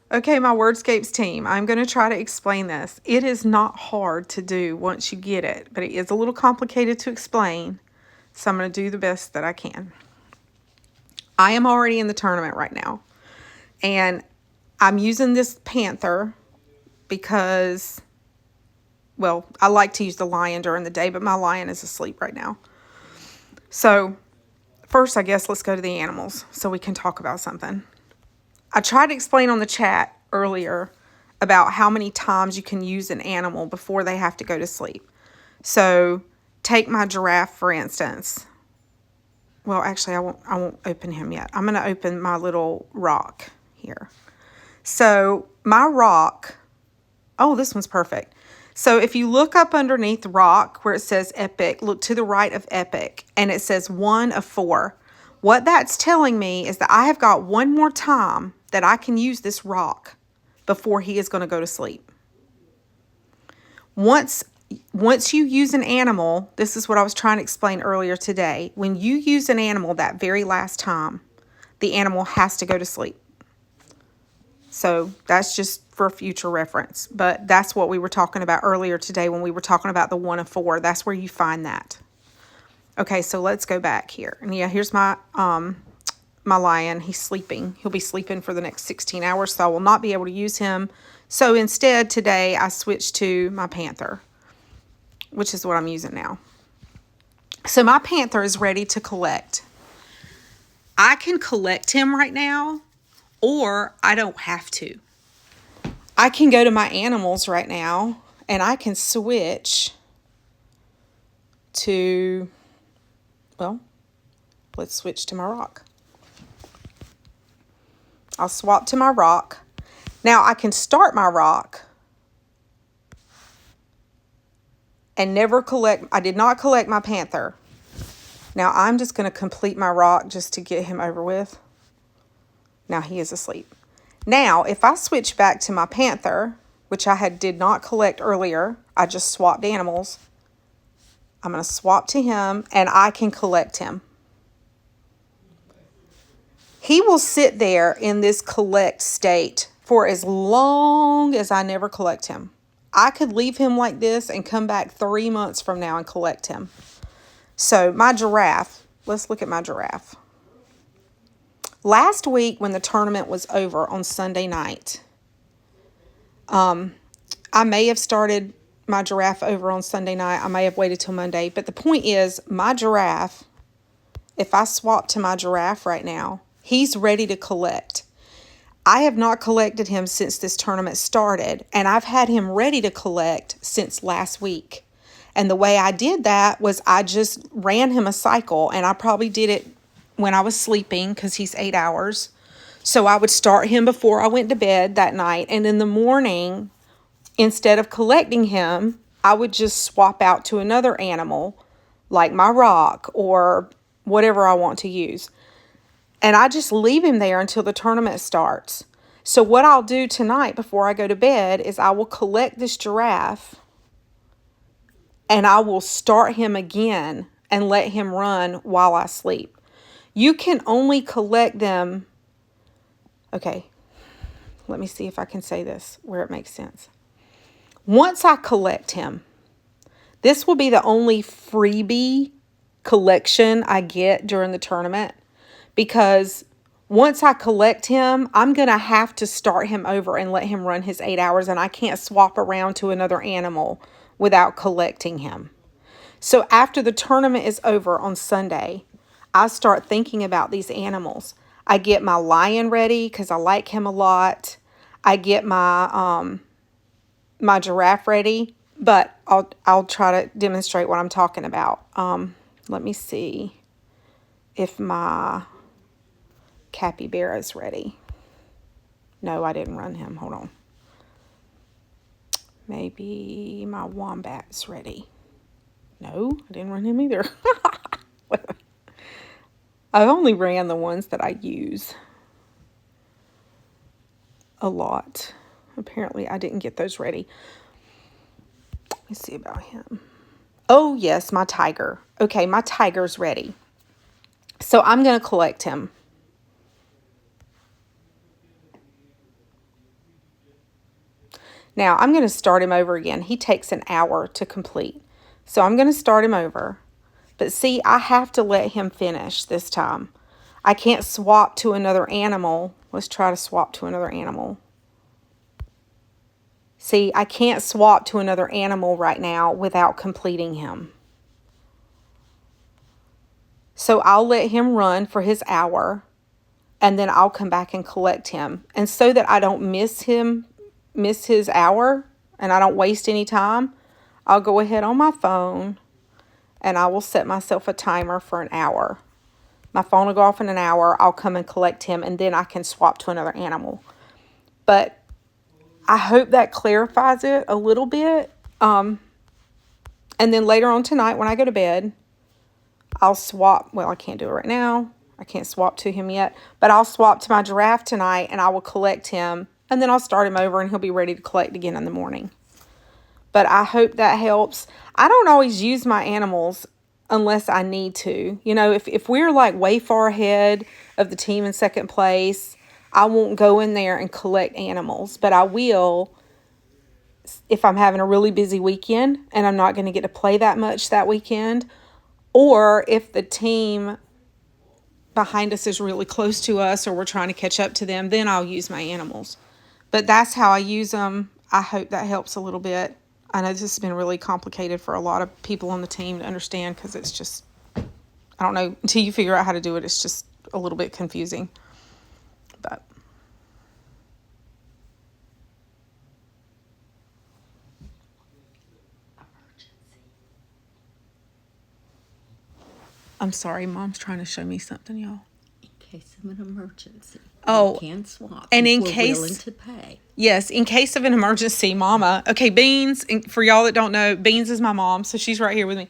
Okay, my Wordscapes team, I'm going to try to explain this. It is not hard to do once you get it, but it is a little complicated to explain, so I'm going to do the best that I can. I am already in the tournament right now, and I'm using this panther because, well, I like to use the lion during the day, but my lion is asleep right now. So first, I guess let's go to the animals so we can talk about something. I tried to explain on the chat earlier about how many times you can use an animal before they have to go to sleep. So take my giraffe, for instance. Well, actually, I won't open him yet. I'm going to open my little rock here. So my rock, oh, this one's perfect. So if you look up underneath rock where it says epic, look to the right of epic, and it says 1 of 4. What that's telling me is that I have got one more time that I can use this rock before he is going to go to sleep. Once you use an animal, this is what I was trying to explain earlier today. When you use an animal that very last time, the animal has to go to sleep. So that's just for future reference. But that's what we were talking about earlier today when we were talking about the 1 of 4. That's where you find that. Okay, so let's go back here. And yeah, here's my lion. He's sleeping. He'll be sleeping for the next 16 hours, so I will not be able to use him. So instead, today, I switched to my panther, which is what I'm using now. So my panther is ready to collect. I can collect him right now, or I don't have to. I can go to my animals right now, and I can switch to, well, let's switch to my rock. I'll swap to my rock. Now I can start my rock and never collect. I did not collect my panther. Now I'm just going to complete my rock just to get him over with. Now he is asleep. Now if I switch back to my panther, which I did not collect earlier, I just swapped animals. I'm going to swap to him and I can collect him. He will sit there in this collect state for as long as I never collect him. I could leave him like this and come back 3 months from now and collect him. So my giraffe, let's look at my giraffe. Last week when the tournament was over on Sunday night, I may have started my giraffe over on Sunday night. I may have waited till Monday. But the point is, my giraffe, if I swap to my giraffe right now, he's ready to collect. I have not collected him since this tournament started, and I've had him ready to collect since last week. And the way I did that was I just ran him a cycle, and I probably did it when I was sleeping because he's 8 hours. So I would start him before I went to bed that night, and in the morning, instead of collecting him, I would just swap out to another animal, like my rock or whatever I want to use. And I just leave him there until the tournament starts. So what I'll do tonight before I go to bed is I will collect this giraffe and I will start him again and let him run while I sleep. You can only collect them. Okay, let me see if I can say this where it makes sense. Once I collect him, this will be the only freebie collection I get during the tournament. Because once I collect him, I'm going to have to start him over and let him run his 8 hours. And I can't swap around to another animal without collecting him. So after the tournament is over on Sunday, I start thinking about these animals. I get my lion ready because I like him a lot. I get my my giraffe ready. But I'll try to demonstrate what I'm talking about. Let me see if my capybara's ready. No, I didn't run him. Hold on. Maybe my wombat's ready. No, I didn't run him either. I only ran the ones that I use a lot. Apparently, I didn't get those ready. Let me see about him. Oh, yes, my tiger. Okay, my tiger's ready. So I'm going to collect him. Now, I'm going to start him over again. He takes an hour to complete. So I'm going to start him over. But see, I have to let him finish this time. I can't swap to another animal. Let's try to swap to another animal. See, I can't swap to another animal right now without completing him. So I'll let him run for his hour, and then I'll come back and collect him. And so that I don't miss his hour, and I don't waste any time, I'll go ahead on my phone, and I will set myself a timer for an hour. My phone will go off in an hour. I'll come and collect him, and then I can swap to another animal. But I hope that clarifies it a little bit. And then later on tonight when I go to bed, I'll swap. Well, I can't do it right now. I can't swap to him yet. But I'll swap to my giraffe tonight, and I will collect him. And then I'll start him over, and he'll be ready to collect again in the morning. But I hope that helps. I don't always use my animals unless I need to. You know, if we're like way far ahead of the team in second place, I won't go in there and collect animals. But I will if I'm having a really busy weekend and I'm not going to get to play that much that weekend. Or if the team behind us is really close to us or we're trying to catch up to them, then I'll use my animals. But that's how I use them. I hope that helps a little bit. I know this has been really complicated for a lot of people on the team to understand because it's just, I don't know, until you figure out how to do it, it's just a little bit confusing. But I'm sorry, Mom's trying to show me something, y'all. In case of an emergency. Oh, you can swap. And in we're case willing to pay. Yes, in case of an emergency, Mama. Okay, Beans, for y'all that don't know, Beans is my mom, so she's right here with me.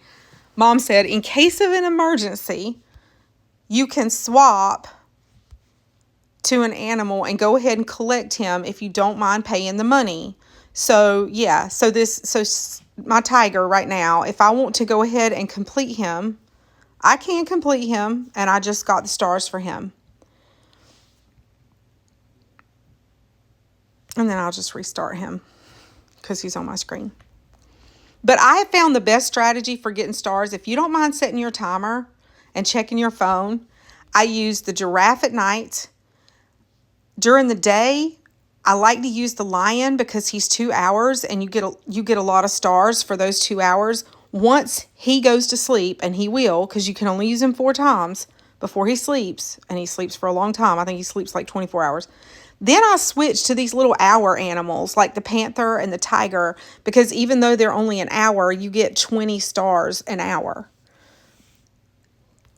Mom said, in case of an emergency, you can swap to an animal and go ahead and collect him if you don't mind paying the money. So, yeah, so my tiger right now, if I want to go ahead and complete him, I can complete him, and I just got the stars for him. And then I'll just restart him because he's on my screen. But I have found the best strategy for getting stars. If you don't mind setting your timer and checking your phone, I use the giraffe at night. During the day, I like to use the lion because he's 2 hours and you get a lot of stars for those 2 hours. Once he goes to sleep, and he will because you can only use him 4 times before he sleeps, and he sleeps for a long time. I think he sleeps like 24 hours. Then I switch to these little hour animals like the panther and the tiger because even though they're only an hour, you get 20 stars an hour.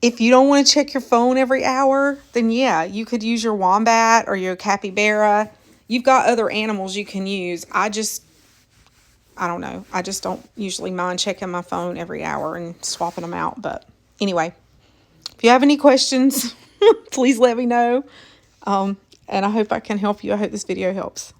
If you don't want to check your phone every hour, then yeah, you could use your wombat or your capybara. You've got other animals you can use. I don't know. I just don't usually mind checking my phone every hour and swapping them out. But anyway, if you have any questions, please let me know. And I hope I can help you. I hope this video helps.